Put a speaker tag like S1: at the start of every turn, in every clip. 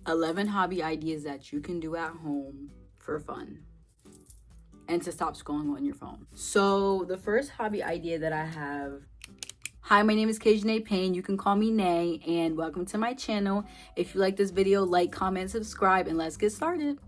S1: 11 hobby ideas that you can do at home for fun and to stop scrolling on your phone. So the first hobby idea that I have. Hi, my name is Kajanae Payne. You can call me Nay, and welcome to my channel. If you like this video, like, comment, subscribe, and let's get started.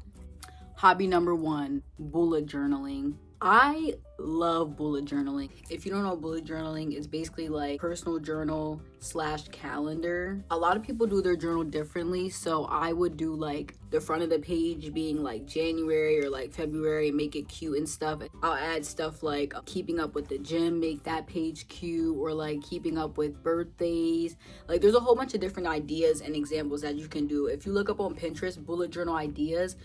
S1: Hobby number 1, bullet journaling. I love bullet journaling. If you don't know, bullet journaling is basically like personal journal / calendar. A lot of people do their journal differently, so I would do like the front of the page being like January or like February and make it cute and stuff. I'll add stuff like keeping up with the gym, make that page cute, or like keeping up with birthdays. Like there's a whole bunch of different ideas and examples that you can do. If you look up on Pinterest bullet journal ideas,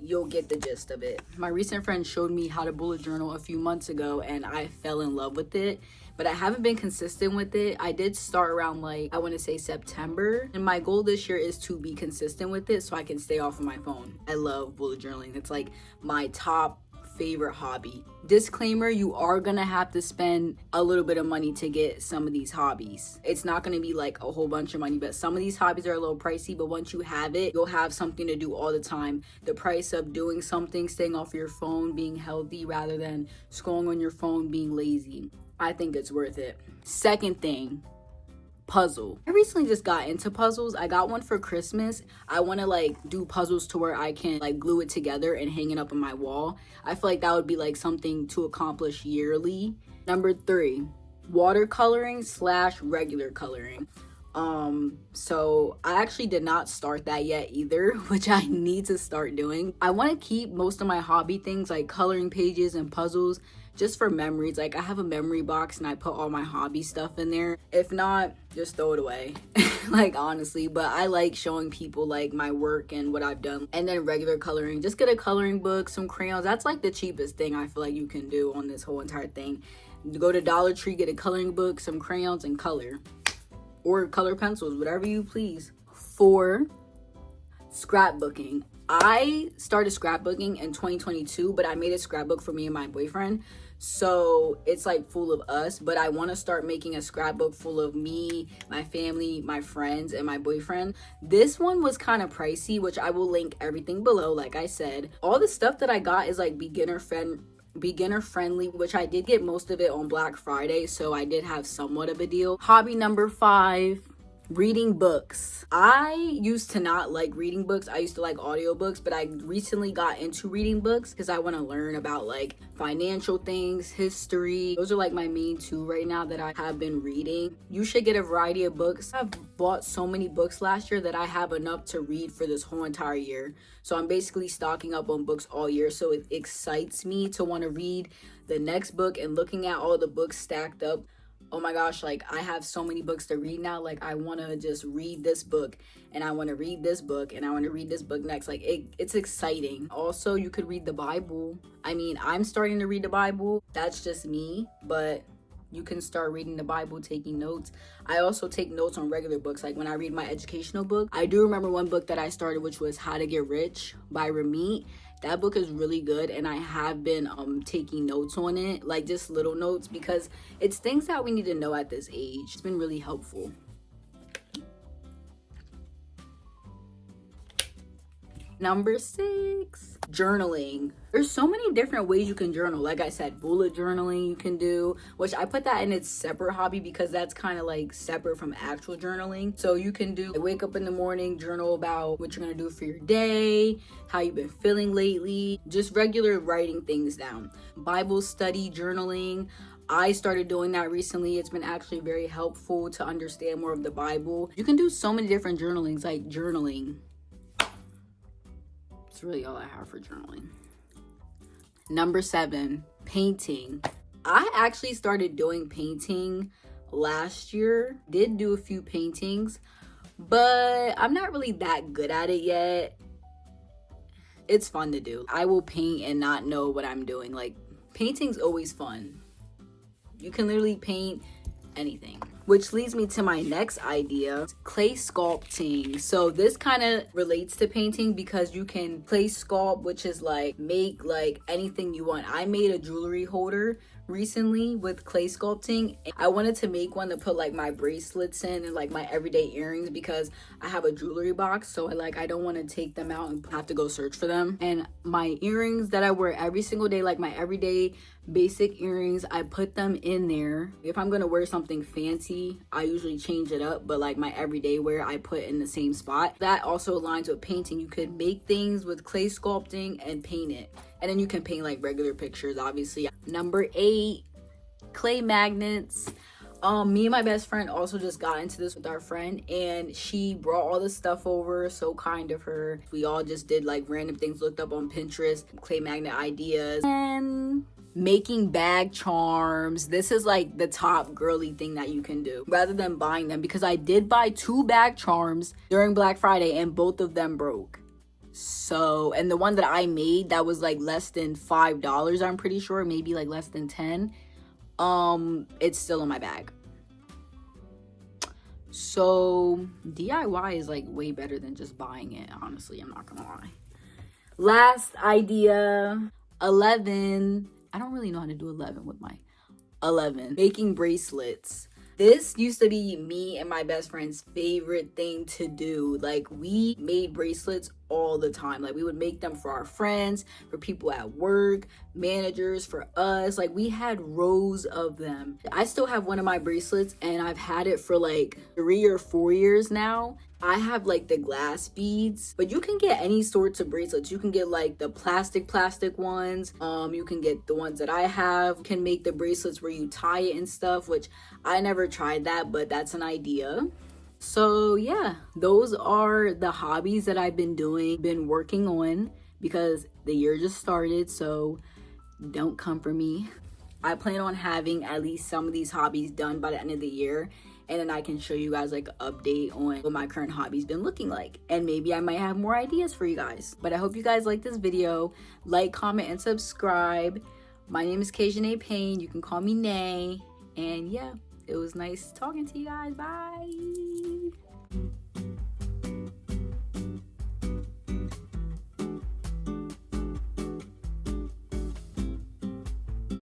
S1: you'll get the gist of it. My recent friend showed me how to bullet journal a few months ago and I fell in love with it, but I haven't been consistent with it. I did start around like, I want to say September, and my goal this year is to be consistent with it so I can stay off of my phone. I love bullet journaling. It's like my top favorite hobby. Disclaimer, you are gonna have to spend a little bit of money to get some of these hobbies. It's not gonna be like a whole bunch of money, but some of these hobbies are a little pricey, but once you have it, you'll have something to do all the time. The price of doing something, staying off your phone, being healthy rather than scrolling on your phone, being lazy, I think it's worth it. Second thing, puzzle. I recently just got into puzzles. I got one for Christmas. I want to like do puzzles to where I can like glue it together and hang it up on my wall. I feel like that would be like something to accomplish yearly. Number 3, watercoloring / regular coloring. So I actually did not start that yet either, which I need to start doing. I want to keep most of my hobby things like coloring pages and puzzles just for memories. Like I have a memory box and I put all my hobby stuff in there. If not, just throw it away. Like honestly, but I like showing people like my work and what I've done. And then regular coloring, just get a coloring book, some crayons. That's like the cheapest thing I feel like you can do on this whole entire thing. Go to Dollar Tree, get a coloring book, some crayons, and color. Or color pencils, whatever you please. 4, scrapbooking. I started scrapbooking in 2022, but I made a scrapbook for me and my boyfriend. So it's like full of us, but I want to start making a scrapbook full of me, my family, my friends, and my boyfriend. This one was kind of pricey, which I will link everything below. Like I said, all the stuff that I got is like beginner friendly, which I did get most of it on Black Friday, so I did have somewhat of a deal. Hobby number 5, reading books. I used to not like reading books. I used to like audiobooks, but I recently got into reading books because I want to learn about like financial things, history. Those are like my main 2 right now that I have been reading. You should get a variety of books. I've bought so many books last year that I have enough to read for this whole entire year. So I'm basically stocking up on books all year. So it excites me to want to read the next book, and looking at all the books stacked up. Oh my gosh, like I have so many books to read now. Like I want to just read this book, and I want to read this book, and I want to read this book next. Like it's exciting. Also, you could read the Bible. I mean, I'm starting to read the Bible. That's just me, but you can start reading the Bible, taking notes. I also take notes on regular books. Like when I read my educational book, I do remember one book that I started, which was How to Get Rich by Ramit. That book is really good, and I have been taking notes on it, like just little notes, because it's things that we need to know at this age. It's been really helpful. Number 6, journaling. There's so many different ways you can journal. Like I said, bullet journaling you can do, which I put that in its separate hobby because that's kind of like separate from actual journaling. So you can do, wake up in the morning, journal about what you're gonna do for your day, how you've been feeling lately, just regular writing things down. Bible study journaling. I started doing that recently. It's been actually very helpful to understand more of the Bible. You can do so many different journalings, like journaling. That's really all I have for journaling. Number 7, painting. I actually started doing painting last year. Did do a few paintings, but I'm not really that good at it yet. It's fun to do. I will paint and not know what I'm doing. Like painting's always fun. You can literally paint anything. Which leads me to my next idea, clay sculpting. So this kind of relates to painting because you can clay sculpt, which is like make like anything you want. I made a jewelry holder recently with clay sculpting. I wanted to make one to put like my bracelets in and like my everyday earrings, because I have a jewelry box, so I don't want to take them out and have to go search for them. And my earrings that I wear every single day, like my everyday basic earrings, I put them in there. If I'm gonna wear something fancy, I usually change it up, but like my everyday wear I put in the same spot. That also aligns with painting. You could make things with clay sculpting and paint it, and then you can paint like regular pictures, obviously. Number 8, clay magnets. Me and my best friend also just got into this with our friend, and she brought all this stuff over. So kind of her. We all just did like random things, looked up on Pinterest, clay magnet ideas, and making bag charms. This is like the top girly thing that you can do rather than buying them, because I did buy 2 bag charms during Black Friday and both of them broke. So, and the one that I made that was like less than $5, I'm pretty sure, maybe like less than 10, it's still in my bag. So DIY is like way better than just buying it, honestly, I'm not gonna lie. Last idea, 11. I don't really know how to do 11 with my 11. Making bracelets. This used to be me and my best friend's favorite thing to do. Like, we made bracelets all the time. Like, we would make them for our friends, for people at work, managers, for us. Like, we had rows of them. I still have one of my bracelets, and I've had it for like 3 or 4 years now. I have like the glass beads, but you can get any sorts of bracelets. You can get like the plastic ones. You can get the ones that I have. You can make the bracelets where you tie it and stuff, which I never tried that, but that's an idea. So yeah, those are the hobbies that I've been working on, because the year just started, so don't come for me. I plan on having at least some of these hobbies done by the end of the year, and then I can show you guys like an update on what my current hobby's been looking like, and maybe I might have more ideas for you guys. But I hope you guys like this video. Like, comment, and subscribe. My name is Kejanae Payne. You can call me Nay. And yeah, it was nice talking to you guys. Bye.